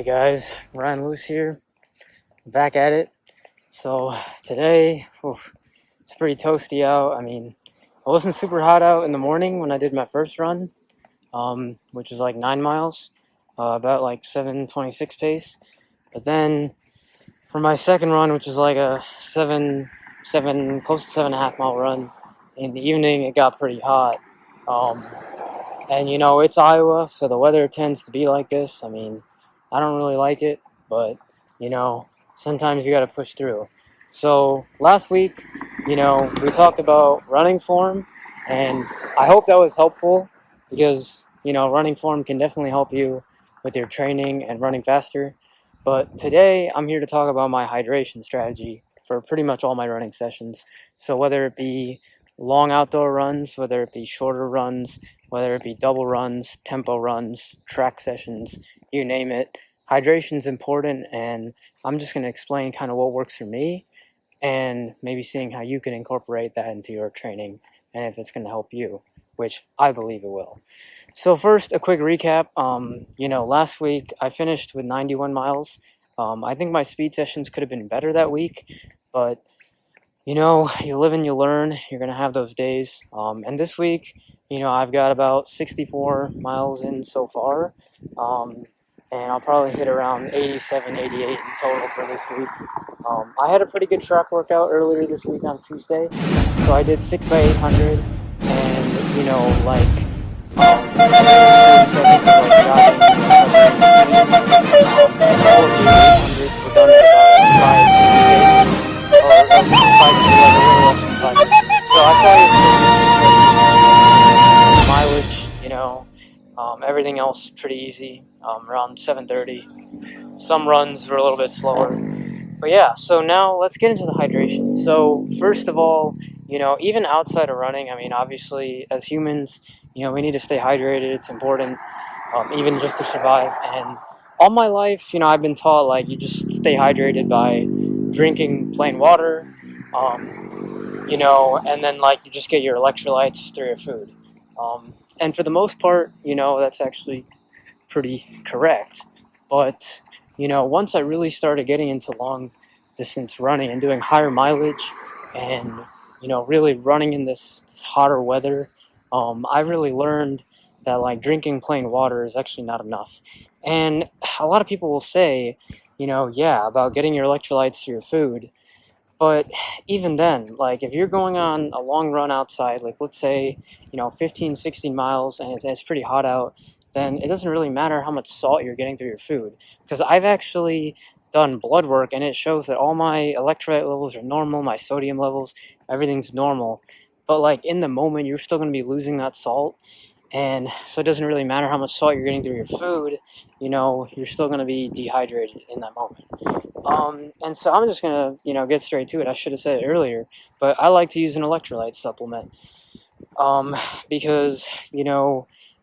Guys, Ryan Luce here, back at it. So today, it's pretty toasty out. I mean, it wasn't super hot out in the morning when I did my first run, which is like 9 miles, about like 7:26 pace. But then for my second run, which is like a close to 7.5 mile run, in the evening it got pretty hot. Um, and it's Iowa, so the weather tends to be like this. I mean, I don't really like it, but you know, sometimes you got to push through. So last week, we talked about running form, and I hope that was helpful because running form can definitely help you with your training and running faster. But today, I'm here to talk about my hydration strategy for pretty much all my running sessions. So whether it be long outdoor runs, whether it be shorter runs, whether it be double runs, tempo runs, track sessions, you name it. Hydration's important, and I'm just going to explain kind of what works for me and maybe seeing how you can incorporate that into your training and if it's going to help you, which I believe it will. So first, a quick recap. Last week I finished with 91 miles. I think my speed sessions could have been better that week, but you live and you learn. You're going to have those days. And this week, I've got about 64 miles in so far. And I'll probably hit around 87, 88 in total for this week. I had a pretty good track workout earlier this week on Tuesday. So I did 6 by 800 and, all of the 800s were done at about 5 pace. So I thought it was mileage, everything else pretty easy, around 7:30. Some runs were a little bit slower. But yeah, so now let's get into the hydration. So first of all, even outside of running, I mean, obviously as humans, we need to stay hydrated. It's important, even just to survive. And all my life, I've been taught like you just stay hydrated by drinking plain water, and then like you just get your electrolytes through your food. And for the most part, that's actually pretty correct. But, once I really started getting into long distance running and doing higher mileage and, really running in this hotter weather, I really learned that like drinking plain water is actually not enough. And a lot of people will say, yeah, about getting your electrolytes through your food. But even then, like if you're going on a long run outside, like let's say, 15, 16 miles and it's pretty hot out, then it doesn't really matter how much salt you're getting through your food. Because I've actually done blood work and it shows that all my electrolyte levels are normal, my sodium levels, everything's normal. But like in the moment, you're still going to be losing that salt. And so it doesn't really matter how much salt you're getting through your food, you're still going to be dehydrated in that moment. And so I'm just going to, get straight to it. I should have said it earlier, but I like to use an electrolyte supplement because,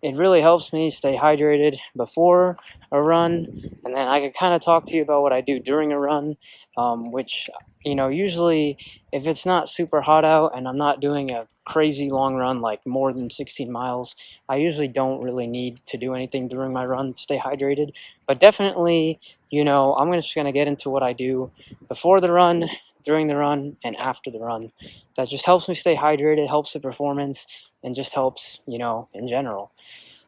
it really helps me stay hydrated before a run. And then I can kind of talk to you about what I do during a run, which, usually if it's not super hot out and I'm not doing a crazy long run, like more than 16 miles, I usually don't really need to do anything during my run to stay hydrated. But definitely, I'm just going to get into what I do before the run, during the run, and after the run. That just helps me stay hydrated, helps the performance, and just helps, in general.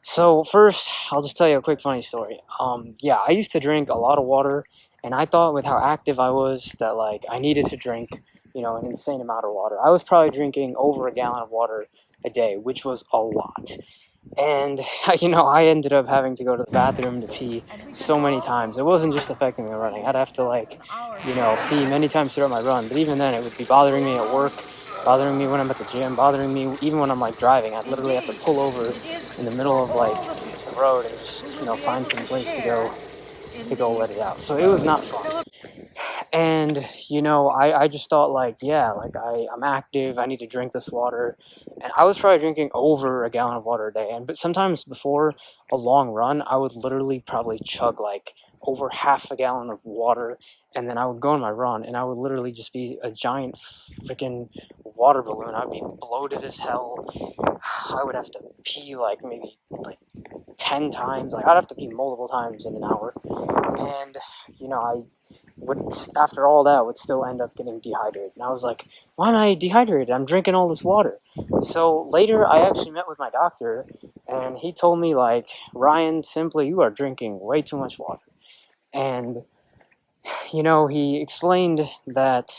So first, I'll just tell you a quick funny story. I used to drink a lot of water, and I thought with how active I was that like I needed to drink, an insane amount of water. I was probably drinking over a gallon of water a day, which was a lot. And I ended up having to go to the bathroom to pee so many times. It wasn't just affecting me running. I'd have to pee many times throughout my run. But even then, it would be bothering me at work, bothering me when I'm at the gym, bothering me even when I'm like driving. I'd literally have to pull over in the middle of like the road and just find some place to go let it out. So it was not fun. And I just thought like, yeah, like I'm active, I need to drink this water. And I was probably drinking over a gallon of water a day. But sometimes before a long run, I would literally probably chug like over half a gallon of water, and then I would go on my run and I would literally just be a giant freaking water balloon. I'd be bloated as hell. I would have to pee like maybe like 10 times. Like, I'd have to pee multiple times in an hour. And, I would, after all that, would still end up getting dehydrated. And I was like, why am I dehydrated? I'm drinking all this water. So later, I actually met with my doctor, and he told me, like, Ryan, simply, you are drinking way too much water. And he explained that,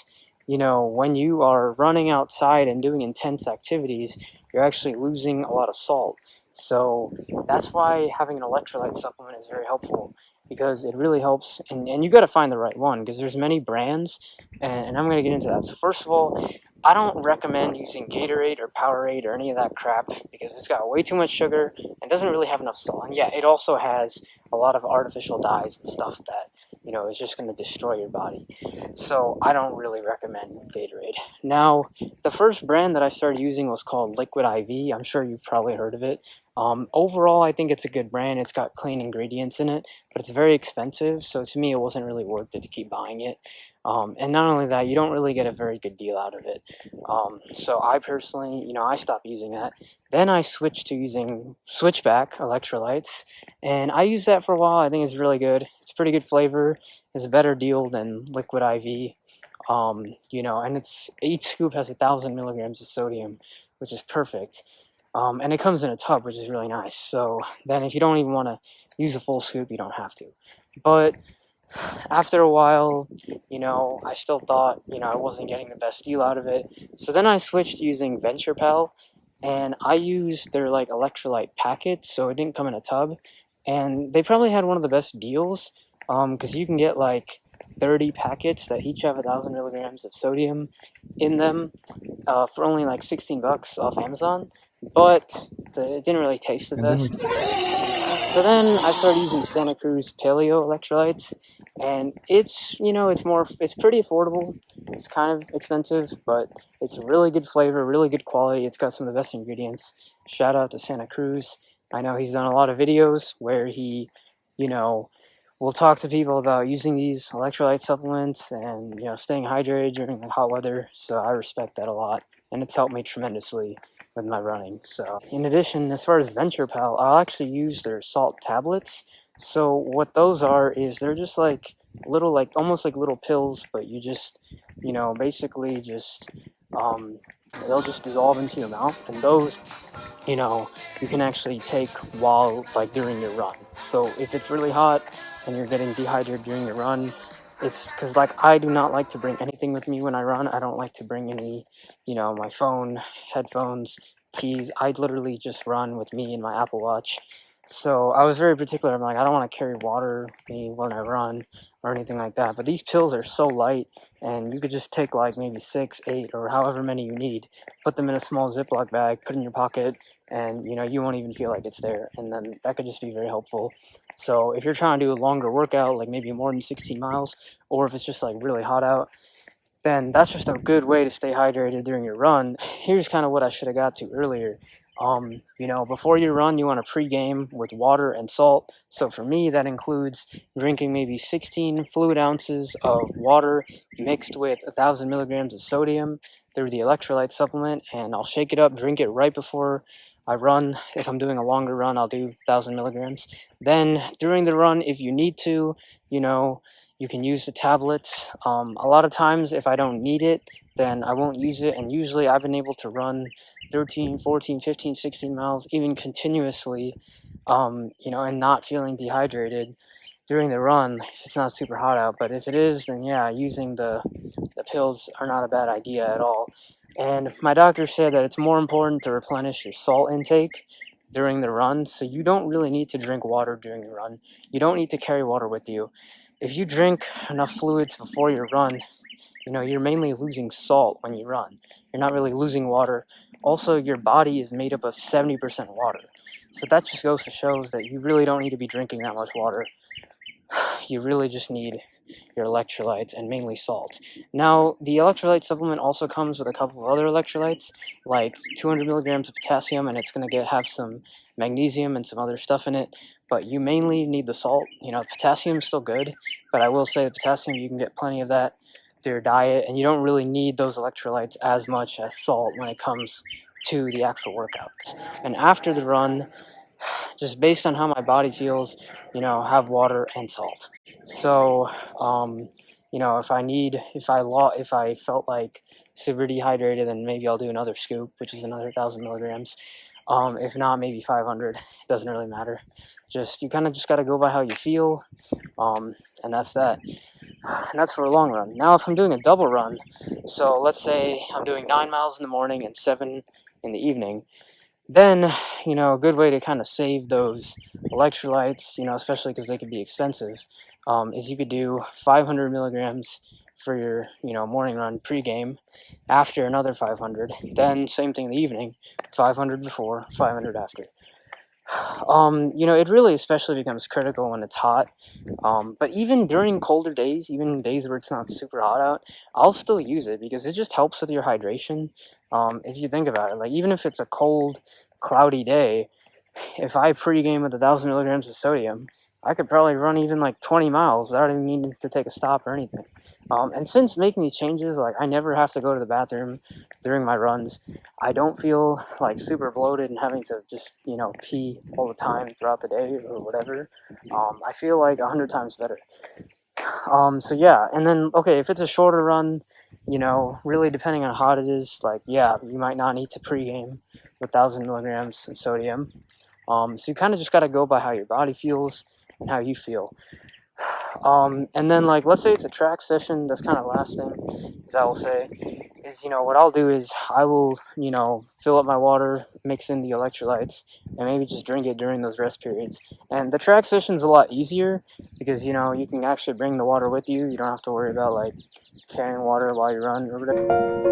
when you are running outside and doing intense activities, you're actually losing a lot of salt. So that's why having an electrolyte supplement is very helpful, because it really helps. And you got to find the right one, because there's many brands, and I'm going to get into that. So first of all, I don't recommend using Gatorade or Powerade or any of that crap, because it's got way too much sugar and doesn't really have enough salt. And yeah, it also has a lot of artificial dyes and stuff that is just going to destroy your body. So I don't really recommend Gatorade. Now, the first brand that I started using was called Liquid IV. I'm sure you've probably heard of it. Overall, I think it's a good brand. It's got clean ingredients in it, but it's very expensive. So to me, it wasn't really worth it to keep buying it. And not only that, you don't really get a very good deal out of it. So I personally, I stopped using that. Then I switched to using Switchback electrolytes, and I used that for a while. I think it's really good. It's a pretty good flavor. It's a better deal than Liquid IV. And each scoop has 1,000 milligrams of sodium, which is perfect. And it comes in a tub, which is really nice. So then if you don't even want to use a full scoop, you don't have to. But after a while, I still thought, I wasn't getting the best deal out of it. So then I switched to using VenturePal, and I used their like electrolyte packet, so it didn't come in a tub. And they probably had one of the best deals, because you can get like 30 packets that each have 1,000 milligrams of sodium in them, for only like $16 off Amazon. But it didn't really taste the best. So then I started using Santa Cruz Paleo electrolytes, and it's pretty affordable. It's kind of expensive, but it's a really good flavor, really good quality. It's got some of the best ingredients. Shout out to Santa Cruz. I know he's done a lot of videos where he, will talk to people about using these electrolyte supplements and staying hydrated during the hot weather. So I respect that a lot, and it's helped me tremendously with my running. So in addition, as far as VenturePal, I'll actually use their salt tablets. So what those are is they're just like little, like almost like little pills, but you just basically just they'll just dissolve into your mouth, and those you can actually take while like during your run. So if it's really hot and you're getting dehydrated during your run, it's because like I do not like to bring anything with me when I run. I don't like to bring any, my phone, headphones, keys. I literally just run with me and my Apple Watch. So I was very particular. I'm like, I don't want to carry water with me when I run or anything like that. But these pills are so light, and you could just take like maybe 6, 8, or however many you need, put them in a small Ziploc bag, put it in your pocket, and you won't even feel like it's there. And then that could just be very helpful. So if you're trying to do a longer workout, like maybe more than 16 miles, or if it's just like really hot out, then that's just a good way to stay hydrated during your run. Here's kind of what I should have got to earlier. Before you run, you want to pregame with water and salt. So for me, that includes drinking maybe 16 fluid ounces of water mixed with 1,000 milligrams of sodium through the electrolyte supplement, and I'll shake it up, drink it right before I run. If I'm doing a longer run, I'll do 1,000 milligrams. Then during the run, if you need to, you can use the tablets. A lot of times, if I don't need it, then I won't use it. And usually I've been able to run 13, 14, 15, 16 miles, even continuously, and not feeling dehydrated during the run if it's not super hot out. But if it is, then yeah, using the pills are not a bad idea at all. And my doctor said that it's more important to replenish your salt intake during the run. So you don't really need to drink water during the run. You don't need to carry water with you. If you drink enough fluids before your run, you're mainly losing salt when you run. You're not really losing water. Also, your body is made up of 70% water. So that just goes to shows that you really don't need to be drinking that much water. You really just need your electrolytes and mainly salt. Now, the electrolyte supplement also comes with a couple of other electrolytes, like 200 milligrams of potassium, and it's going to have some magnesium and some other stuff in it. But you mainly need the salt. Potassium is still good, but I will say the potassium, you can get plenty of that through your diet, and you don't really need those electrolytes as much as salt when it comes to the actual workouts. And after the run, just based on how my body feels, have water and salt. So, if I felt like super dehydrated, then maybe I'll do another scoop, which is another 1,000 milligrams. If not, maybe 500. It doesn't really matter. You kind of just got to go by how you feel, and that's that. And that's for a long run. Now, if I'm doing a double run, so let's say I'm doing 9 miles in the morning and 7 in the evening, then, a good way to kind of save those electrolytes, especially because they could be expensive, is you could do 500 milligrams for your, morning run pregame, after another 500, then same thing in the evening, 500 before, 500 after. It really especially becomes critical when it's hot. But even during colder days, even days where it's not super hot out, I'll still use it because it just helps with your hydration. If you think about it, like even if it's a cold, cloudy day, if I pregame with 1,000 milligrams of sodium, I could probably run even like 20 miles without even needing to take a stop or anything. And since making these changes, like I never have to go to the bathroom during my runs. I don't feel like super bloated and having to just, pee all the time throughout the day or whatever. I feel like 100 times better. So yeah, and then, okay, if it's a shorter run, really depending on how hot it is, like, yeah, you might not need to pregame with 1,000 milligrams of sodium. So you kind of just got to go by how your body feels and how you feel. And then, like, let's say it's a track session that's kind of lasting, as I will say, is, what I'll do is I will, fill up my water, mix in the electrolytes, and maybe just drink it during those rest periods. And the track session's a lot easier because, you can actually bring the water with you. You don't have to worry about, like, carrying water while you run or whatever.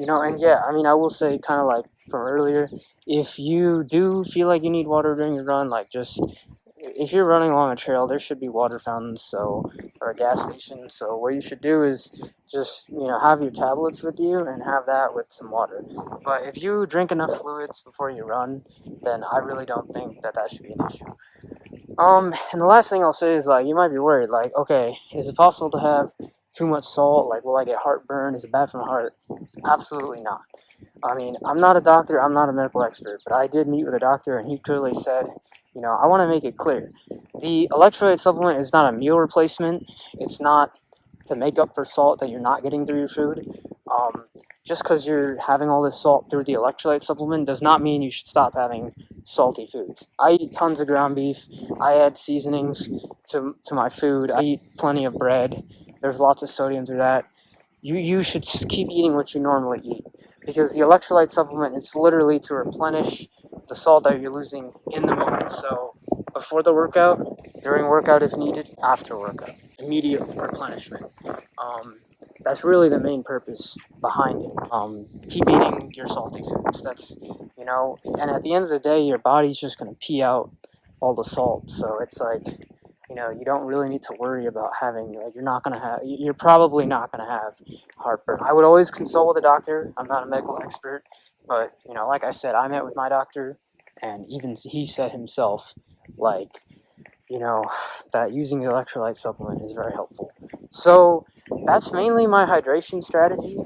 And yeah, I mean, I will say, kind of like from earlier, if you do feel like you need water during your run, like just if you're running along a trail, there should be water fountains, or a gas station. So what you should do is just have your tablets with you and have that with some water. But if you drink enough fluids before you run, then I really don't think that should be an issue. And the last thing I'll say is, like, you might be worried, like, okay, is it possible to have too much salt? Like, will I get heartburn? Is it bad for my heart? Absolutely not. I mean, I'm not a doctor, I'm not a medical expert, but I did meet with a doctor, and he clearly said, I want to make it clear. The electrolyte supplement is not a meal replacement. It's not to make up for salt that you're not getting through your food. Just because you're having all this salt through the electrolyte supplement does not mean you should stop having salty foods. I eat tons of ground beef. I add seasonings to my food. I eat plenty of bread. There's lots of sodium through that. You should just keep eating what you normally eat, because the electrolyte supplement is literally to replenish the salt that you're losing in the moment. So before the workout, during workout if needed, after workout, immediate replenishment. That's really the main purpose behind it. Keep eating your salty foods. And at the end of the day, your body's just going to pee out all the salt. So it's like, you don't really need to worry about having, like, you're probably not going to have heartburn. I would always consult with a doctor. I'm not a medical expert, but, like I said, I met with my doctor, and even he said himself, like, that using the electrolyte supplement is very helpful. So that's mainly my hydration strategy.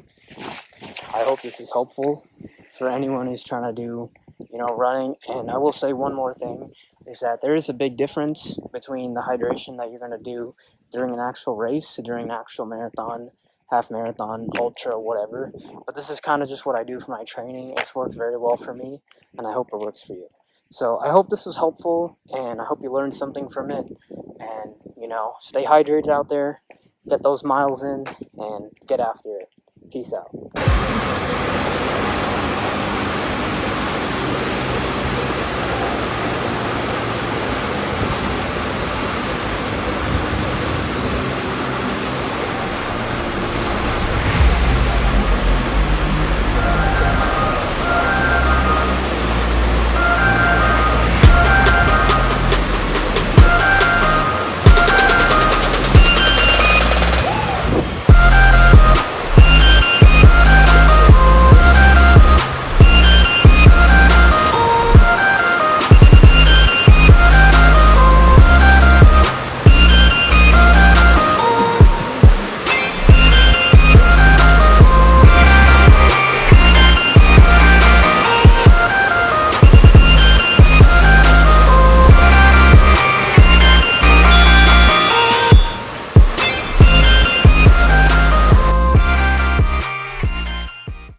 I hope this is helpful for anyone who's trying to do, running. And I will say one more thing, is that there is a big difference between the hydration that you're going to do during an actual race, during an actual marathon, half marathon, ultra, whatever. But this is kind of just what I do for my training. It's worked very well for me, and I hope it works for you. So I hope this was helpful, and I hope you learned something from it. And, stay hydrated out there, get those miles in, and get after it. Peace out.